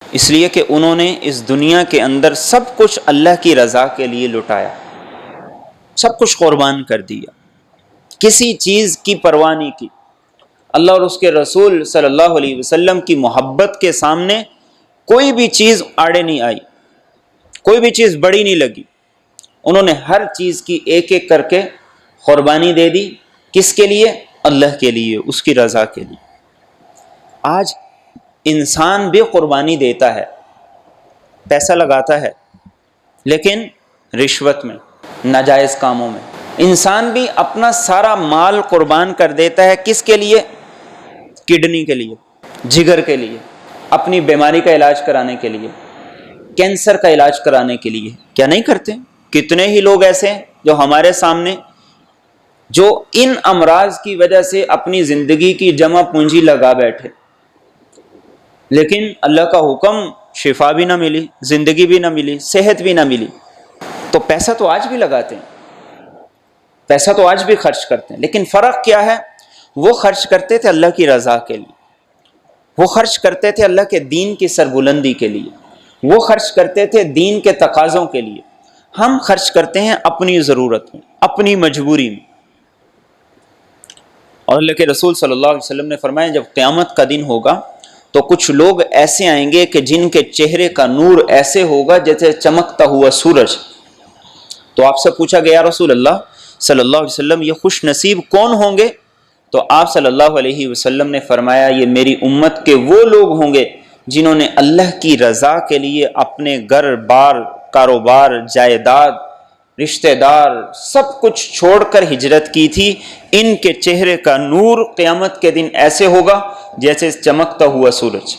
اس لیے کہ انہوں نے اس دنیا کے اندر سب کچھ اللہ کی رضا کے لیے لٹایا، سب کچھ قربان کر دیا، کسی چیز کی پرواہ نہیں کی۔ اللہ اور اس کے رسول صلی اللہ علیہ وسلم کی محبت کے سامنے کوئی بھی چیز آڑے نہیں آئی، کوئی بھی چیز بڑی نہیں لگی۔ انہوں نے ہر چیز کی ایک ایک کر کے قربانی دے دی۔ کس کے لیے؟ اللہ کے لیے، اس کی رضا کے لیے۔ آج انسان بھی قربانی دیتا ہے، پیسہ لگاتا ہے، لیکن رشوت میں، ناجائز کاموں میں۔ انسان بھی اپنا سارا مال قربان کر دیتا ہے، کس کے لیے؟ کڈنی کے لیے، جگر کے لیے، اپنی بیماری کا علاج کرانے کے لیے، کینسر کا علاج کرانے کے لیے۔ کیا نہیں کرتے؟ کتنے ہی لوگ ایسے ہیں جو ہمارے سامنے جو ان امراض کی وجہ سے اپنی زندگی کی جمع پونجی لگا بیٹھے، لیکن اللہ کا حکم، شفا بھی نہ ملی، زندگی بھی نہ ملی، صحت بھی نہ ملی۔ تو پیسہ تو آج بھی لگاتے ہیں، پیسہ تو آج بھی خرچ کرتے ہیں، لیکن فرق کیا ہے؟ وہ خرچ کرتے تھے اللہ کی رضا کے لیے، وہ خرچ کرتے تھے اللہ کے دین کی سربلندی کے لیے، وہ خرچ کرتے تھے دین کے تقاضوں کے لیے۔ ہم خرچ کرتے ہیں اپنی ضرورت میں، اپنی مجبوری میں۔ اور اللہ کے رسول صلی اللہ علیہ وسلم نے فرمایا جب قیامت کا دن ہوگا تو کچھ لوگ ایسے آئیں گے کہ جن کے چہرے کا نور ایسے ہوگا جیسے چمکتا ہوا سورج۔ تو آپ سے پوچھا گیا یا رسول اللہ صلی اللہ علیہ وسلم یہ خوش نصیب کون ہوں گے؟ تو آپ صلی اللہ علیہ وسلم نے فرمایا یہ میری امت کے وہ لوگ ہوں گے جنہوں نے اللہ کی رضا کے لیے اپنے گھر بار، کاروبار، جائیداد، رشتہ دار سب کچھ چھوڑ کر ہجرت کی تھی۔ ان کے چہرے کا نور قیامت کے دن ایسے ہوگا جیسے چمکتا ہوا سورج۔